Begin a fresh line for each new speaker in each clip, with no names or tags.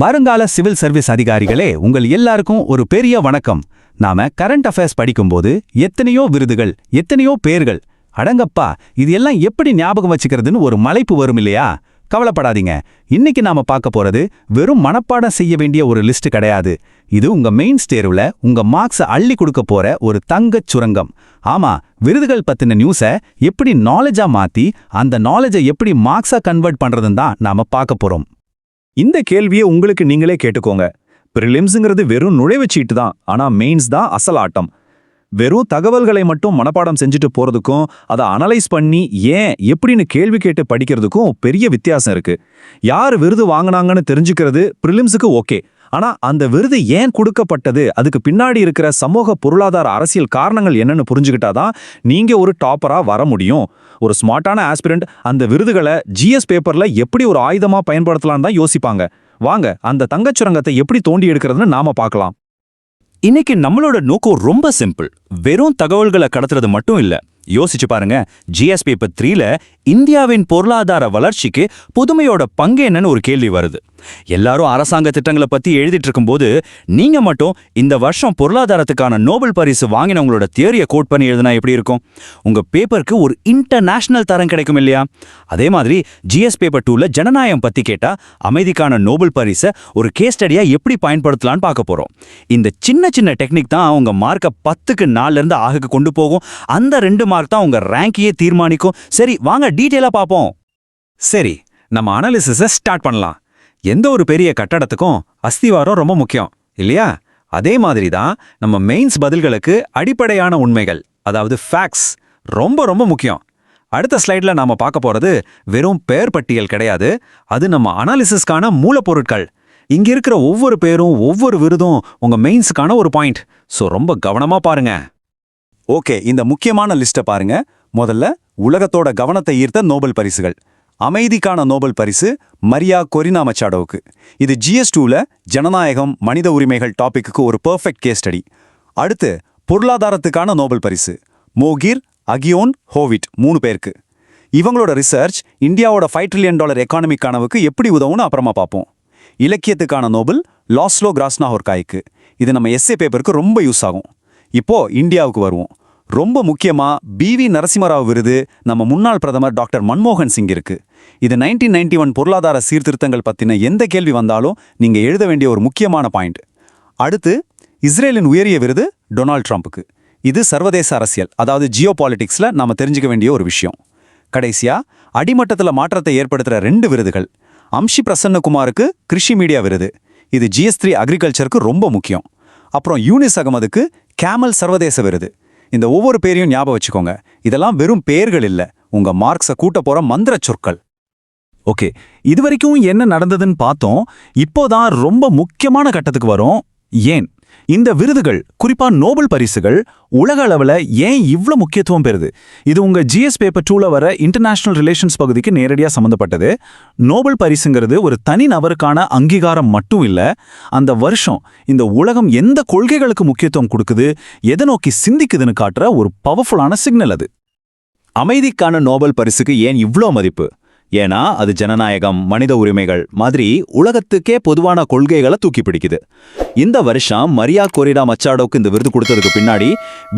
வருங்கால civil service அதிகாரிகளே, உங்கள் எல்லாருக்கும் ஒரு பெரிய வணக்கம். நாம கரண்ட் அஃபேர்ஸ் படிக்கும்போது எத்தனையோ விருதுகள், எத்தனையோ பேர்கள், அடங்கப்பா இது எல்லாம் எப்படி ஞாபகம் வச்சுக்கிறதுன்னு ஒரு மலைப்பு வரும் இல்லையா? கவலைப்படாதீங்க. இன்னைக்கு நாம பார்க்க போறது வெறும் மனப்பாடம் செய்ய வேண்டிய ஒரு லிஸ்ட் கிடையாது. இது உங்க மெயின்ஸ் தேர்வுல உங்க மார்க்ஸை அள்ளி கொடுக்க போற ஒரு தங்கச் சுரங்கம். ஆமா, விருதுகள் பத்தின நியூஸை எப்படி நாலேஜா மாத்தி அந்த நாலேஜை எப்படி மார்க்ஸா கன்வெர்ட் பண்றதுன்னு தான் நாம பார்க்க போறோம்.
இந்த கேள்வியை உங்களுக்கு நீங்களே கேட்டுக்கோங்க. பிரிலிம்ஸுங்கிறது வெறும் நுழைவுச்சீட்டு தான், ஆனா மெயின்ஸ் தான் அசல் ஆட்டம். வெறும் தகவல்களை மட்டும் மனப்பாடம் செஞ்சுட்டு போறதுக்கும் அதை அனலைஸ் பண்ணி ஏன் எப்படின்னு கேள்வி கேட்டு படிக்கிறதுக்கும் பெரிய வித்தியாசம் இருக்கு. யார் விருது வாங்கினாங்கன்னு தெரிஞ்சுக்கிறது பிரிலிம்ஸுக்கு ஓகே, ஆனா அந்த விருது ஏன் கொடுக்கப்பட்டது, அதுக்கு பின்னாடி இருக்கிற சமூக பொருளாதார அரசியல் காரணங்கள் என்னன்னு புரிஞ்சுக்கிட்டாதான் நீங்க ஒரு டாப்பரா வர முடியும். ஒரு ஸ்மார்ட்டான ஆஸ்பிரண்ட் அந்த விருதுகளை ஜிஎஸ் பேப்பர்ல எப்படி ஒரு ஆயுதமா பயன்படுத்தலாம் தான் யோசிப்பாங்க. வாங்க அந்த தங்கச்சுரங்கத்தை எப்படி தோண்டி எடுக்கிறதுன்னு நாம பார்க்கலாம்.
இன்னைக்கு நம்மளோட நோக்கம் ரொம்ப சிம்பிள். வெறும் தகவல்களை கடத்துறது மட்டும் இல்ல. யோசிச்சு பாருங்க, ஜிஎஸ் பேப்பர் 3ல இந்தியாவின் பொருளாதார வளர்ச்சிக்கு புதுமையோட பங்கு என்னன்னு ஒரு கேள்வி வருது. எல்லாரும் அரசாங்க திட்டங்களை பத்தி எழுதிட்டு இருக்கும்போது நீங்க மட்டும் இந்த வருஷம் பொருளாதாரத்துக்கான நோபல் பரிசு வாங்கினவங்களோட தியரியை கோட் பண்ணி எழுதினா எப்படி இருக்கும்? உங்க பேப்பருக்கு ஒரு இன்டர்நேஷனல் தரம் கிடைக்கும் இல்லையா? அதே மாதிரி ஜிஎஸ் பேப்பர் 2ல ஜனநாயகம் பத்தி கேட்டா அமைதிக்கான நோபல் பரிசை ஒரு கேஸ் ஸ்டடியா எப்படி பயன்படுத்தலான்னு பார்க்க போறோம். இந்த சின்ன சின்ன டெக்னிக் தான் உங்க மார்க்கை 10க்கு 4ல இருந்து 6க்கு கொண்டு போகும். அந்த 2 மார்க் தான் உங்க ரேங்கையே தீர்மானிக்கும். சரி, வாங்க டீட்டெயிலா பார்ப்போம்.
சரி, நம்ம அனாலிசிஸை ஸ்டார்ட் பண்ணலாம். எந்த ஒரு பெரிய கட்டடத்துக்கும் அஸ்திவாரம் ரொம்ப முக்கியம் இல்லையா? அதே மாதிரி தான் நம்ம மெயின்ஸ் பதில்களுக்கு அடிப்படையான உண்மைகள், அதாவது ஃபேக்ட்ஸ் ரொம்ப ரொம்ப முக்கியம். அடுத்த ஸ்லைட்ல நாம பார்க்க போறது வெறும் பெயர் பட்டியல் கிடையாது, அது நம்ம அனாலிசிஸ்க்கான மூலப்பொருட்கள். இங்க இருக்கிற ஒவ்வொரு பேரும் ஒவ்வொரு விருதும் உங்க மெயின்ஸுக்கான ஒரு பாயிண்ட். ஸோ ரொம்ப கவனமா பாருங்க. ஓகே, இந்த முக்கியமான லிஸ்ட்டை பாருங்க. முதல்ல உலகத்தோட கவனத்தை ஈர்த்த நோபல் பரிசுகள். அமைதிக்கான நோபல் பரிசு மரியா கொரினா மச்சாடோவுக்கு. இது GS2ல ஜனநாயகம், மனித உரிமைகள் டாபிக்கு ஒரு பெர்ஃபெக்ட் கேஸ் ஸ்டடி. அடுத்து பொருளாதாரத்துக்கான நோபல் பரிசு மோகிர், அகியோன், ஹோவிட் 3 பேருக்கு. இவங்களோட ரிசர்ச் இந்தியாவோட $5 trillion எக்கானமிக் கனவுக்கு எப்படி உதவும்னு அப்புறமா பார்ப்போம். இலக்கியத்துக்கான நோபல் லாஸ்லோ கிராஸ்னாஹோர்காய்க்கு. இது நம்ம எஸ்ஏ பேப்பருக்கு ரொம்ப யூஸ் ஆகும். இப்போ இந்தியாவுக்கு வருவோம். ரொம்ப முக்கியமா BV நரசிம்மராவ் விருது நம்ம முன்னாள் பிரதமர் டாக்டர் மன்மோகன் சிங் இருக்கு. இது 1991 பொருளாதார சீர்திருத்தங்கள் பத்தின எந்த கேள்வி வந்தாலும் நீங்க எழுத வேண்டிய ஒரு முக்கியமான பாயிண்ட். அடுத்து இஸ்ரேலின் உயரிய விருது டொனால்ட் ட்ரம்ப்புக்கு. இது சர்வதேச அரசியல், அதாவது ஜியோ பாலிட்டிக்ஸ்ல நாம தெரிஞ்சுக்க வேண்டிய ஒரு விஷயம். கடைசியா அடிமட்டத்துல மாற்றத்தை ஏற்படுத்துற 2 விருதுகள். அம்ஷி பிரசன்னகுமாருக்கு கிருஷி மீடியா விருது. இது GS3 அக்ரிகல்ச்சருக்கு ரொம்ப முக்கியம். அப்புறம் யூனிஸ் அகமதுக்கு கேமல் சர்வதேச விருது. இந்த ஒவ்வொரு பேரையும் ஞாபகம் வச்சுக்கோங்க. இதெல்லாம் வெறும் பேர்கள் இல்ல, உங்க மார்க்ஸை கூட்ட போற மந்திர சொற்கள்.
ஓகே, இதுவரைக்கும் என்ன நடந்ததுன்னு பார்த்தோம். இப்போதான் ரொம்ப முக்கியமான கட்டத்துக்கு வரும். ஏன் இந்த விருதுகள், குறிப்பா நோபல் பரிசுகள் உலக அளவில் ஏன் இவ்ளோ முக்கியத்துவம் பெறுது? இது உங்க GS பேப்பர் 2ல வர இன்டர்நேஷனல் ரிலேஷன்ஸ் பகுதிக்கு நேரடியா சம்பந்தப்பட்டது. நோபல் பரிசுங்கிறது ஒரு தனி நபருக்கான அங்கீகாரம் மட்டும் இல்ல, அந்த வருஷம் இந்த உலகம் எந்த கொள்கைகளுக்கு முக்கியத்துவம் கொடுக்குது, எதை நோக்கி சிந்திக்குதுன்னு காட்டுற ஒரு பவர்ஃபுல்லான சிக்னல் அது.
அமைதிக்கான நோபல் பரிசுக்கு ஏன் இவ்ளோ மதிப்பு? ஏன்னா அது ஜனநாயகம், மனித உரிமைகள் மாதிரி உலகத்துக்கே பொதுவான கொள்கைகளை தூக்கி பிடிக்குது. இந்த வருஷம் மரியா கொரினா மச்சாடோக்கு இந்த விருது கொடுத்ததுக்கு பின்னாடி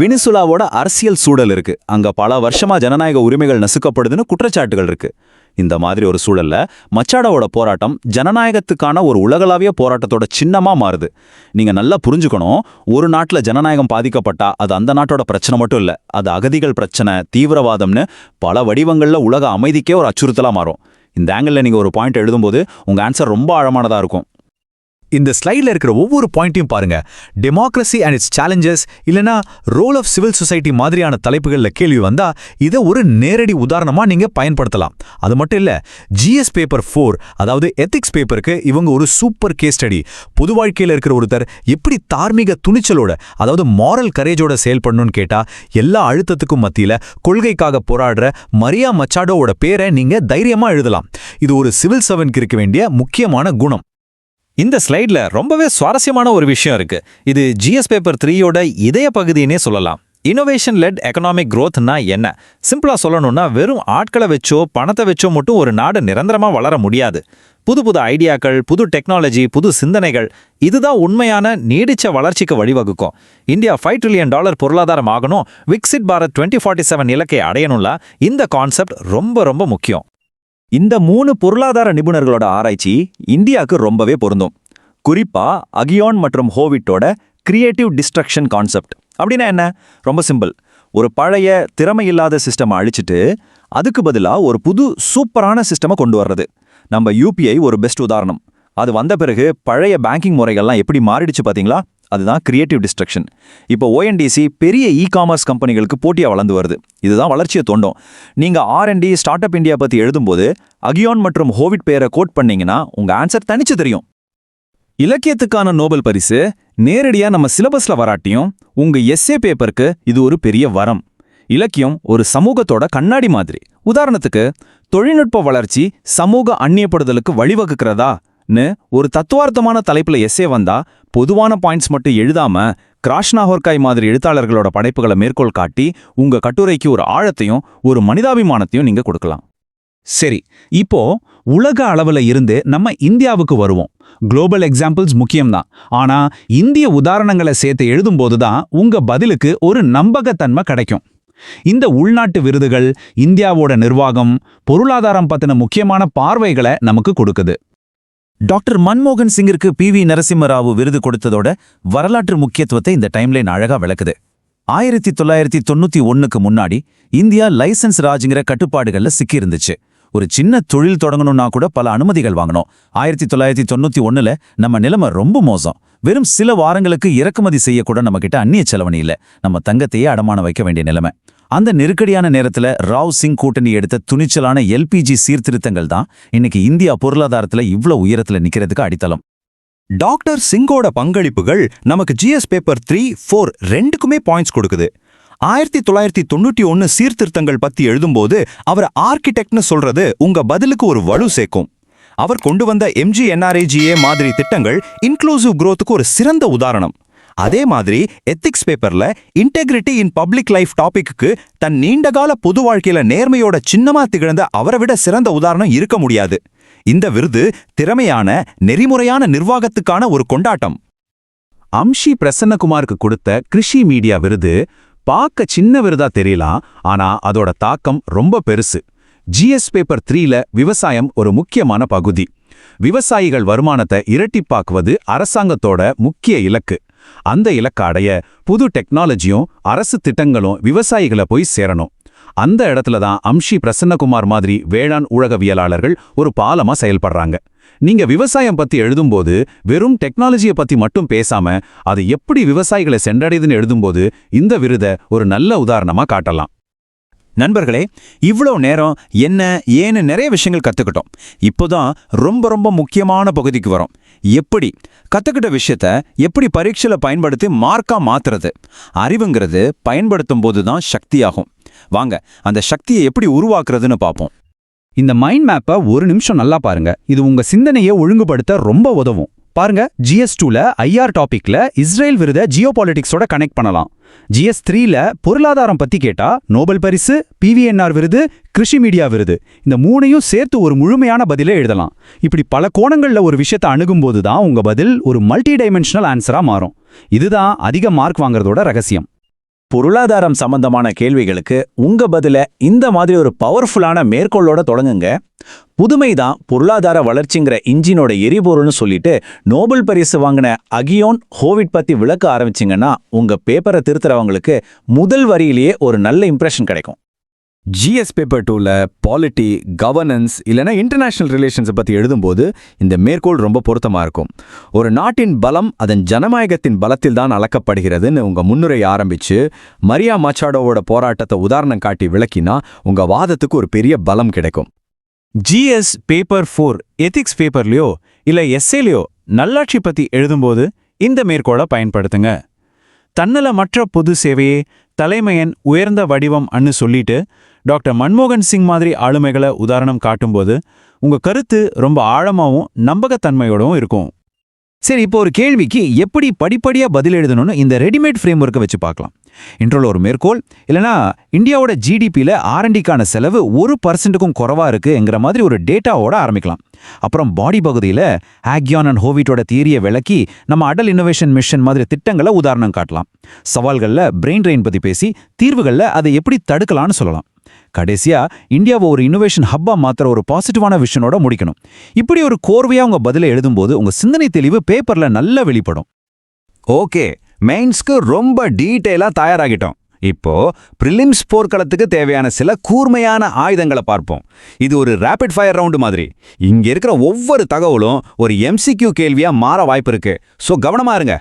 வெனிசுலாவோட அரசியல் சூழல் இருக்கு. அங்க பல வருஷமா ஜனநாயக உரிமைகள் நசுக்கப்படுதுன்னு குற்றச்சாட்டுகள் இருக்கு. இந்த மாதிரி ஒரு சூழல்ல மச்சாடோவோட போராட்டம் ஜனநாயகத்துக்கான ஒரு உலகளாவிய போராட்டத்தோட சின்னமா மாறுது. நீங்க நல்லா புரிஞ்சுக்கணும், ஒரு நாட்டுல ஜனநாயகம் பாதிக்கப்பட்டா அது அந்த நாட்டோட பிரச்சனை மட்டும் இல்ல, அது அகதிகள் பிரச்சனை, தீவிரவாதம்னு பல வடிவங்கள்ல உலக அமைதிக்கே ஒரு அச்சுறுத்தலா மாறும். இந்த ஆங்கிள் நீங்க ஒரு பாயிண்ட் எழுதும்போது உங்க ஆன்சர் ரொம்ப ஆழமானதா இருக்கும்.
இந்த ஸ்லைட்ல இருக்கிற ஒவ்வொரு பாயிண்ட்டையும் பாருங்க. டெமோக்ரஸி அண்ட் இட்ஸ் சேலஞ்சஸ், இல்லனா ரோல் ஆஃப் சிவில் சொசைட்டி மாதிரியான தலைப்புகள்ல கேள்வி வந்தா இதை ஒரு நேரடி உதாரணமா நீங்க பயன்படுத்தலாம். அது மட்டும் இல்ல, GS பேப்பர் 4, அதாவது எத்திக்ஸ் பேப்பருக்கு இவங்க ஒரு சூப்பர் கேஸ் ஸ்டடி. பொது வாழ்க்கையில இருக்கிற ஒருத்தர் எப்படி தார்மீக துணிச்சலோட, அதாவது மாரல் கரேஜோட செயல்படணும்னு கேட்டா எல்லா அழுத்தத்துக்கும் மத்தியில கொள்கைக்காக போராடுற மரியா மச்சாடோவோட பேரை நீங்க தைரியமா எழுதலாம். இது ஒரு சிவில் சர்வன்ட்க்கு இருக்க வேண்டிய முக்கியமான குணம்.
இந்த ஸ்லைட்ல ரொம்பவே சுவாரஸ்யமான ஒரு விஷயம் இருக்கு. இது GS பேப்பர் 3யோட இதய பகுதியினே சொல்லலாம். இன்னோவேஷன் லெட் எக்கனாமிக் growthனா என்ன? சிம்பிளா சொல்லணும்னா வெறும் ஆட்களை வச்சோ பணத்தை வச்சோ மட்டும் ஒரு நாடு நிரந்தரமா வளர முடியாது. புது புது ஐடியாக்கள், புது டெக்னாலஜி, புது சிந்தனைகள், இதுதான் உண்மையான நீடிச்ச வளர்ச்சிக்கு வழிவகுக்கும். இந்தியா $5 trillion பொருளாதாரம் ஆகணும், விக்சிட் பாரத் 2047 இலக்கை அடையணும்ல, இந்த கான்செப்ட் ரொம்ப ரொம்ப முக்கியம்.
இந்த 3 பொருளாதார நிபுணர்களோட ஆராய்ச்சி இந்தியாவுக்கு ரொம்பவே பொருந்தும். குறிப்பா அகியோன் மற்றும் ஹோவிட்டோட கிரியேட்டிவ் டிஸ்ட்ரக்ஷன் கான்செப்ட். அப்படின்னா என்ன? ரொம்ப சிம்பிள். ஒரு பழைய திறமையில்லாத சிஸ்டமை அழிச்சிட்டு அதுக்கு பதிலா ஒரு புது சூப்பரான சிஸ்டமை கொண்டு வர்றது. நம்ம யூபிஐ ஒரு பெஸ்ட் உதாரணம். அது வந்த பிறகு பழைய பேங்கிங் முறைகள்லாம் எப்படி மாறிடுச்சு பாத்தீங்களா? அதுதான் கிரியேட்டிவ் டிஸ்ட்ரக்ஷன். இப்போ ஓஎன்டிசி பெரிய காமர்ஸ் கம்பெனிகளுக்கு போட்டியா வளர்ந்து வருது. இதுதான் வளர்ச்சியை தோண்டும். நீங்க R&D ஸ்டார்ட் அப் இந்தியா பத்தி எழுதும்போது அகியோன் மற்றும் ஹோவிட் பெயரை கோட் பண்ணீங்கன்னா உங்க ஆன்சர் தனிச்சு தெரியும்.
இலக்கியத்துக்கான நோபல் பரிசு நேரடியா நம்ம சிலபஸ்ல வராட்டியும் உங்க எஸ்ஏ பேப்பருக்கு இது ஒரு பெரிய வரம். இலக்கியம் ஒரு சமூகத்தோட கண்ணாடி மாதிரி. உதாரணத்துக்கு, தொழில்நுட்ப வளர்ச்சி சமூக அந்நியப்படுதலுக்கு வழிவகுக்கிறதான்னு ஒரு தத்துவார்த்தமான தலைப்புல எஸ்ஏ வந்தா பொதுவான பாயிண்ட்ஸ் மட்டும் எழுதாம கிராஷ்னாஹோர்காய் மாதிரி எழுத்தாளர்களோட படைப்புகளை மேற்கோள் காட்டி உங்க கட்டுரைக்கு ஒரு ஆழத்தையும் ஒரு மனிதாபிமானத்தையும் நீங்க கொடுக்கலாம். சரி, இப்போ உலக அளவுல இருந்து நம்ம இந்தியாவுக்கு வருவோம். குளோபல் எக்ஸாம்பிள்ஸ் முக்கியம்தான். ஆனா இந்திய உதாரணங்களை சேர்த்து எழுதும்போது தான் உங்க பதிலுக்கு ஒரு நம்பகத்தன்மை கிடைக்கும். இந்த உள்நாட்டு விருதுகள் இந்தியாவோட நிர்வாகம், பொருளாதாரம் பத்தின முக்கியமான பார்வைகளை நமக்கு கொடுக்குது.
டாக்டர் மன்மோகன் சிங்கிற்கு PV நரசிம்மராவ் விருது கொடுத்ததோட வரலாற்று முக்கியத்துவத்தை இந்த டைம்லைன் அழகா விளக்குது. 1991க்கு முன்னாடி இந்தியா லைசன்ஸ் ராஜ்ங்கிற கட்டுப்பாடுகள்ல சிக்கி இருந்துச்சு. ஒரு சின்ன தொழில் தொடங்கணும்னா கூட பல அனுமதிகள் வாங்கணும். 1991ல நம்ம நிலைமை ரொம்ப மோசம். வெறும் சில வாரங்களுக்கு இறக்குமதி செய்யக்கூட நம்ம கிட்ட அந்நிய செலவணி இல்ல. நம்ம தங்கத்தையே அடமான வைக்க வேண்டிய நிலைமை. அந்த நெருக்கடியான நேரத்துல ராவ் சிங் கூட்டணி எடுத்த துணிச்சலான LPG சீர்திருத்தங்கள் தான் இன்னைக்கு இந்தியா பொருளாதாரத்துல இவ்ளோ உயரத்துல நிக்கிறதுக்கு அடித்தளம். டாக்டர் சிங்கோட பங்களிப்புகள் நமக்கு GS பேப்பர் 3, 4 ரெண்டுக்குமே பாயிண்ட்ஸ் கொடுக்குது. 1991 சீர்திருத்தங்கள் பத்தி எழுதும்போது அவர் ஆர்கிடெக்ட்னு சொல்றது உங்க பதிலுக்கு ஒரு வலு சேர்க்கும். அவர் கொண்டு வந்த MGNREGA மாதிரி திட்டங்கள் இன்க்ளூசிவ் growthக்கு ஒரு சிறந்த உதாரணம். அதே மாதிரி எத்திக்ஸ் பேப்பர்ல இன்டெகிரிட்டி இன் பப்ளிக் லைஃப் டாபிக்கு தன் நீண்டகால பொது வாழ்க்கையில நேர்மையோட சின்னமா திகழ்ந்த அவரை விட சிறந்த உதாரணம் இருக்க முடியாது. இந்த விருது திறமையான நெறிமுறையான நிர்வாகத்துக்கான ஒரு கொண்டாட்டம்.
அம்ஷி பிரசன்னகுமாருக்கு கொடுத்த கிருஷி மீடியா விருது பார்க்க சின்ன விருதா தெரியலாம், ஆனா அதோட தாக்கம் ரொம்ப பெருசு. GS பேப்பர் 3ல விவசாயம் ஒரு முக்கியமான பகுதி. விவசாயிகள் வருமானத்தை இரட்டிப்பாக்குவது அரசாங்கத்தோட முக்கிய இலக்கு. அந்த இலக்க அடைய புது டெக்னாலஜியும் அரசு திட்டங்களும் விவசாயிகளை போய் சேரணும். அந்த இடத்துல தான் அம்ஷி பிரசன்னகுமார் மாதிரி வேளாண் ஊடகவியலாளர்கள் ஒரு பாலமா செயல்படுறாங்க. நீங்க விவசாயம் பத்தி எழுதும்போது வெறும் டெக்னாலஜியை பத்தி மட்டும் பேசாம அது எப்படி விவசாயிகளை சென்றடையுதுன்னு எழுதும்போது இந்த விருதை ஒரு நல்ல உதாரணமா காட்டலாம்.
நண்பர்களே, இவ்வளோ நேரம் என்ன ஏன்னு நிறைய விஷயங்கள் கத்துக்கிட்டோம். இப்போதான் ரொம்ப ரொம்ப முக்கியமான பகுதிக்கு வரோம். எப்படி கத்துக்கிட்ட விஷயத்த எப்படி பரீட்சையில பயன்படுத்தி மார்க்கா மாத்துறது? அறிவுங்கிறது பயன்படுத்தும் போதுதான் சக்தியாகும். வாங்க அந்த சக்தியை எப்படி உருவாக்குறதுன்னு பார்ப்போம்.
இந்த மைண்ட் மேப்பை ஒரு நிமிஷம் நல்லா பாருங்க. இது உங்க சிந்தனையை ஒழுங்குபடுத்த ரொம்ப உதவும். பாருங்க, GS2ல IR டாபிக்ல இஸ்ரேல் விருதை ஜியோபாலிட்டிக்ஸோட கனெக்ட் பண்ணலாம். GS3ல பொருளாதாரம் பத்தி கேட்டா நோபல் பரிசு, PVNR விருது, கிருஷி மீடியா விருது, இந்த மூணையும் சேர்த்து ஒரு முழுமையான பதிலே எழுதலாம். இப்படி பல கோணங்கள்ல ஒரு விஷயத்தை அணுகும்போது தான் உங்க பதில் ஒரு மல்டி டைமென்ஷனல் ஆன்சரா மாறும். இதுதான் அதிக மார்க் வாங்குறதோட ரகசியம்.
பொருளாதாரம் சம்பந்தமான கேள்விகளுக்கு உங்க பதில இந்த மாதிரி ஒரு பவர்ஃபுல்லான மேற்கோளோட தொடங்குங்க. புதுமைதான் பொருளாதார வளர்ச்சிங்கிற இன்ஜினோட எரிபொருள்னு சொல்லிட்டு நோபல் பரிசு வாங்கின அகியோன் ஹோவிட் பத்தி விளக்க ஆரம்பிச்சிங்கன்னா உங்க பேப்பரை திருத்துறவங்களுக்கு முதல் வரியிலேயே ஒரு நல்ல இம்ப்ரெஷன் கிடைக்கும்.
GS பேப்பர் 2ல பாலிட்டி, கவர்னன்ஸ் இல்லைன்னா இன்டர்நேஷனல் ரிலேஷன்ஸை பற்றி எழுதும்போது இந்த மேற்கோள் ரொம்ப பொருத்தமாக இருக்கும். ஒரு நாட்டின் பலம் அதன் ஜனநாயகத்தின் பலத்தில் தான் அளக்கப்படுகிறதுன்னு உங்கள் முன்னுரை ஆரம்பித்து மரியா மச்சாடோவோட போராட்டத்தை உதாரணம் காட்டி விளக்கினா உங்கள் வாதத்துக்கு ஒரு பெரிய பலம் கிடைக்கும்.
GS பேப்பர் 4 எத்திக்ஸ் பேப்பர்லையோ இல்லை எஸ்ஏலையோ நல்லாட்சி பற்றி எழுதும்போது இந்த மேற்கோளை பயன்படுத்துங்க. தன்னலமற்ற பொது சேவையே தலைமையன் உயர்ந்த வடிவம் அன்னு சொல்லிட்டு டாக்டர் மன்மோகன் சிங் மாதிரி ஆளுமைகளை உதாரணம் காட்டும்போது உங்க கருத்து ரொம்ப ஆழமாவும் நம்பகத்தன்மையோடவும் இருக்கும். சரி, இப்போ ஒரு கேள்விக்கு எப்படி படிப்படியா பதில் எழுதணும்னு இந்த ரெடிமேட் ஃப்ரேம் ஒர்க்கை வச்சு பார்க்கலாம். இன்ட்ரோல ஒரு மேற்கோள், இல்லனா இந்தியாவோட ஜிடிபியில் R&Dக்கான செலவு 1% குறைவா இருக்குங்கிற மாதிரி ஒரு டேட்டாவோட ஆரம்பிக்கலாம். அப்புறம் பாடி பகுதியில் ஆக்யான் அண்ட் ஹோவிட்டோட தியரியை விளக்கி நம்ம அடல் இன்னோவேஷன் மிஷன் மாதிரி திட்டங்களை உதாரணம் காட்டலாம். சவால்களில் பிரெயின் ட்ரெயின் பத்தி பேசி தீர்வுகளில் அதை எப்படி தடுக்கலாம்னு சொல்லலாம். கடைசியா இந்தியாவை ஒரு இன்னோவேஷன் ஹப்பா மாத்திர ஒரு பாசிட்டிவான விஷனோட முடிக்கணும். இப்படி ஒரு கோர்வையா உங்க பதிலை எழுதும்போது உங்க சிந்தனை தெளிவு பேப்பர்ல நல்லா வெளிப்படும்.
ஓகே, மெயின்ஸ்க்கு ரொம்ப டீட்டெயிலா தயாராகிட்டோம். இப்போ பிரிலிம்ஸ் போர்க்களத்துக்கு தேவையான சில கூர்மையான ஆயுதங்களை பார்ப்போம். இது ஒரு ரேபிட் ஃபயர் ரவுண்டு மாதிரி. இங்க இருக்கிற ஒவ்வொரு தகவலும் ஒரு MCQ கேள்வியா மாற வாய்ப்பு இருக்கு. சோ கவனமா இருங்க.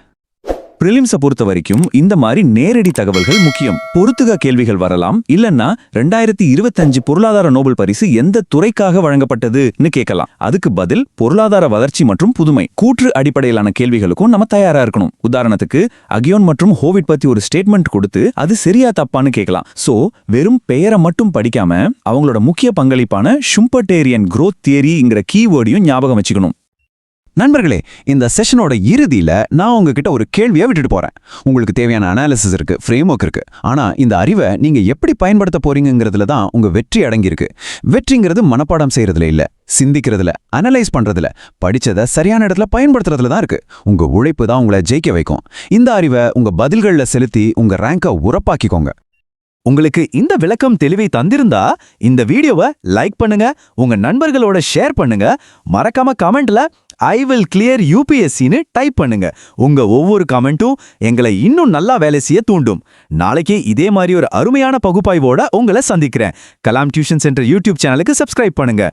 பிரிலிம்ஸை பொறுத்த வரைக்கும் இந்த மாதிரி நேரடி தகவல்கள் முக்கியம். பொறுத்துக கேள்விகள் வரலாம், இல்லன்னா 2025 பொருளாதார நோபல் பரிசு எந்த துறைக்காக வழங்கப்பட்டதுன்னு கேட்கலாம். அதுக்கு பதில் பொருளாதார வளர்ச்சி மற்றும் புதுமை, கூற்று அடிப்படையிலான கேள்விகளுக்கும் நம்ம தயாரா இருக்கணும். உதாரணத்துக்கு அகியோன் மற்றும் ஹோவிட் பத்தி ஒரு ஸ்டேட்மெண்ட் கொடுத்து அது சரியா தப்பான்னு கேட்கலாம். சோ வெறும் பெயரை மட்டும் படிக்காம அவங்களோட முக்கிய பங்களிப்பான ஷும்பர்டேரியன் growth தியரிங்கிற கீவேர்டையும் ஞாபகம் வச்சுக்கணும்.
நண்பர்களே, இந்த செஷனோட இறுதியில நான் உங்ககிட்ட ஒரு கேள்வியை விட்டுட்டு போறேன். உங்களுக்கு தேவையான அனாலிசிஸ் இருக்கு, ஃப்ரேம் ஒர்க் இருக்கு. ஆனா இந்த அறிவை நீங்க எப்படி பயன்படுத்த போறீங்கிறதுல தான் உங்க வெற்றி அடங்கியிருக்கு. வெற்றிங்கிறது மனப்பாடம் செய்யறதுல இல்ல, சிந்திக்கிறதுல, அனலைஸ் பண்றதுல, படிச்சதை சரியான இடத்துல பயன்படுத்துறதுல தான் இருக்கு. உங்க உழைப்பு தான் உங்களை ஜெயிக்க வைக்கும். இந்த அறிவை உங்க பதில்கள்ல செலுத்தி உங்க ரேங்கை உரப்பாக்கிக்கோங்க. உங்களுக்கு இந்த விளக்கம் தெளிவை தந்திருந்தா இந்த வீடியோவை லைக் பண்ணுங்க, உங்க நண்பர்களோட ஷேர் பண்ணுங்க, மறக்காம கமெண்ட்ல ஐ வில் கிளியர் UPSCன்னு டைப் பண்ணுங்க. உங்க ஒவ்வொரு கமெண்ட்டும் எங்களை இன்னும் நல்லா வேலை செய்ய தூண்டும். நாளைக்கே இதே மாதிரி ஒரு அருமையான பகுப்பாய்வோட உங்களை சந்திக்கிறேன். கலாம் டியூஷன் சென்டர் யூடியூப் சேனலுக்கு சப்ஸ்கிரைப் பண்ணுங்க.